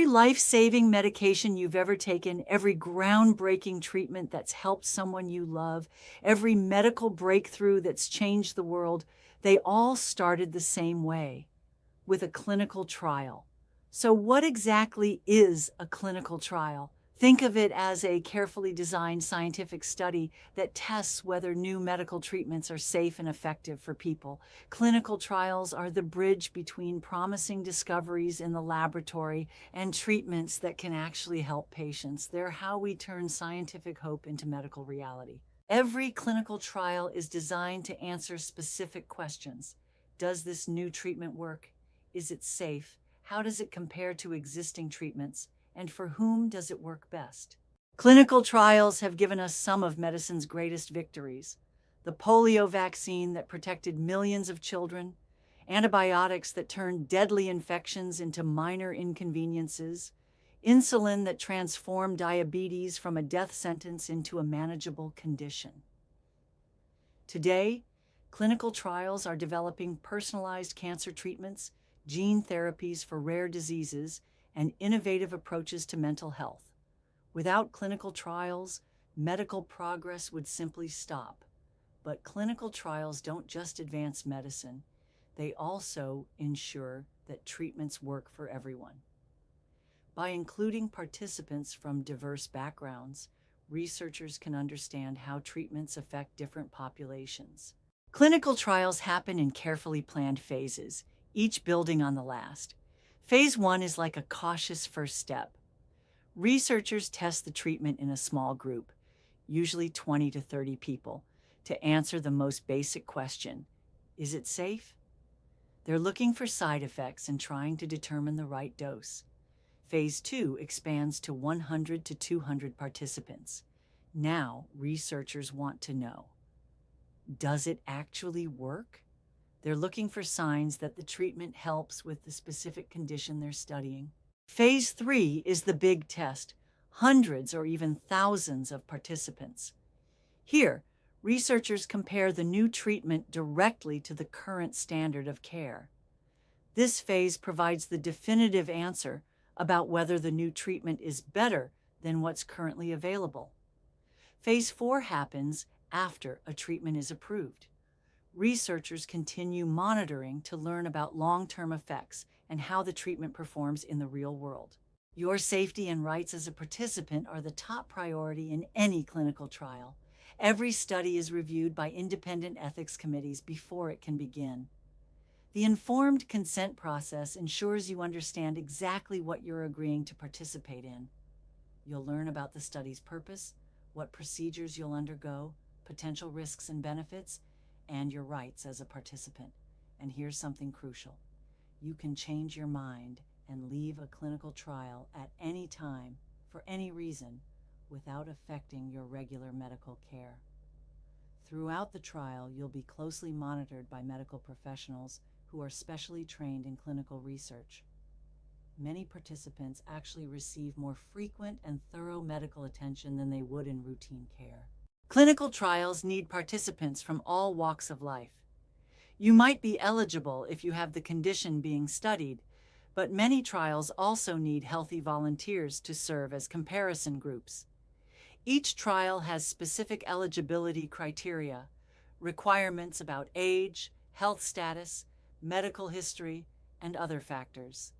life-saving medication you've ever taken, every groundbreaking treatment that's helped someone you love, every medical breakthrough that's changed the world, they all started the same way, with a clinical trial. So what exactly is a clinical trial? Think of it as a carefully designed scientific study that tests whether new medical treatments are safe and effective for people. Clinical trials are the bridge between promising discoveries in the laboratory and treatments that can actually help patients. They're how we turn scientific hope into medical reality. Every clinical trial is designed to answer specific questions. Does this new treatment work? Is it safe? How does it compare to existing treatments? And for whom does it work best? Clinical trials have given us some of medicine's greatest victories. The polio vaccine that protected millions of children, antibiotics that turned deadly infections into minor inconveniences, insulin that transformed diabetes from a death sentence into a manageable condition. Today, clinical trials are developing personalized cancer treatments, gene therapies for rare diseases, and innovative approaches to mental health. Without clinical trials, medical progress would simply stop. But clinical trials don't just advance medicine, they also ensure that treatments work for everyone. By including participants from diverse backgrounds, researchers can understand how treatments affect different populations. Clinical trials happen in carefully planned phases, each building on the last. Phase 1 is like a cautious first step. Researchers test the treatment in a small group, usually 20 to 30 people, to answer the most basic question: is it safe? They're looking for side effects and trying to determine the right dose. Phase 2 expands to 100 to 200 participants. Now, researchers want to know, does it actually work? They're looking for signs that the treatment helps with the specific condition they're studying. Phase 3 is the big test, hundreds or even thousands of participants. Here, researchers compare the new treatment directly to the current standard of care. This phase provides the definitive answer about whether the new treatment is better than what's currently available. Phase 4 happens after a treatment is approved. Researchers continue monitoring to learn about long-term effects and how the treatment performs in the real world. Your safety and rights as a participant are the top priority in any clinical trial. Every study is reviewed by independent ethics committees before it can begin. The informed consent process ensures you understand exactly what you're agreeing to participate in. You'll learn about the study's purpose, what procedures you'll undergo, potential risks and benefits, and your rights as a participant. And here's something crucial. You can change your mind and leave a clinical trial at any time, for any reason, without affecting your regular medical care. Throughout the trial, you'll be closely monitored by medical professionals who are specially trained in clinical research. Many participants actually receive more frequent and thorough medical attention than they would in routine care. Clinical trials need participants from all walks of life. You might be eligible if you have the condition being studied, but many trials also need healthy volunteers to serve as comparison groups. Each trial has specific eligibility criteria, requirements about age, health status, medical history, and other factors.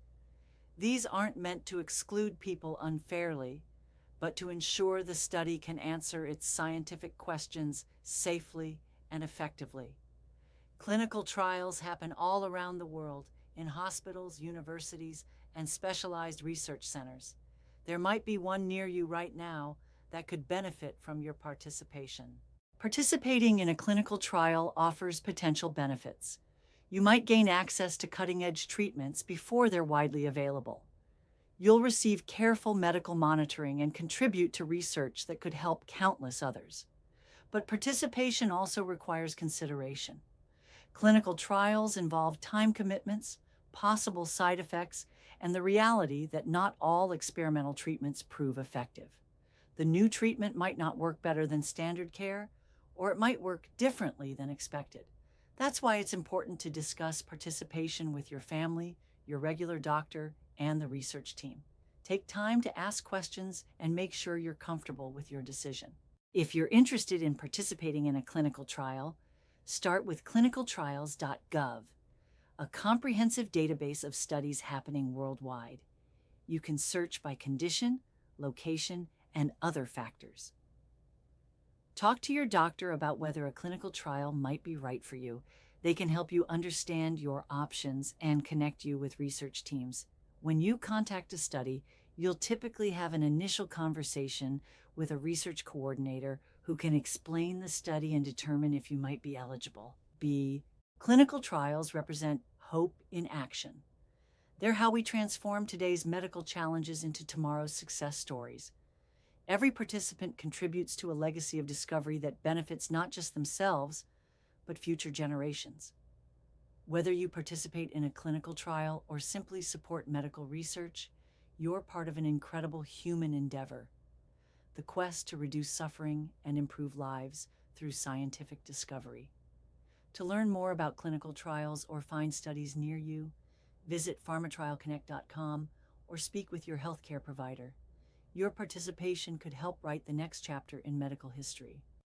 These aren't meant to exclude people unfairly, but to ensure the study can answer its scientific questions safely and effectively. Clinical trials happen all around the world, in hospitals, universities, and specialized research centers. There might be one near you right now that could benefit from your participation. Participating in a clinical trial offers potential benefits. You might gain access to cutting-edge treatments before they're widely available. You'll receive careful medical monitoring and contribute to research that could help countless others. But participation also requires consideration. Clinical trials involve time commitments, possible side effects, and the reality that not all experimental treatments prove effective. The new treatment might not work better than standard care, or it might work differently than expected. That's why it's important to discuss participation with your family, your regular doctor, and the research team. Take time to ask questions and make sure you're comfortable with your decision. If you're interested in participating in a clinical trial, start with ClinicalTrials.gov, a comprehensive database of studies happening worldwide. You can search by condition, location, and other factors. Talk to your doctor about whether a clinical trial might be right for you. They can help you understand your options and connect you with research teams. When you contact a study, you'll typically have an initial conversation with a research coordinator who can explain the study and determine if you might be eligible. B. Clinical trials represent hope in action. They're how we transform today's medical challenges into tomorrow's success stories. Every participant contributes to a legacy of discovery that benefits not just themselves, but future generations. Whether you participate in a clinical trial or simply support medical research, you're part of an incredible human endeavor, the quest to reduce suffering and improve lives through scientific discovery. To learn more about clinical trials or find studies near you, visit pharmatrialconnect.com or speak with your healthcare provider. Your participation could help write the next chapter in medical history.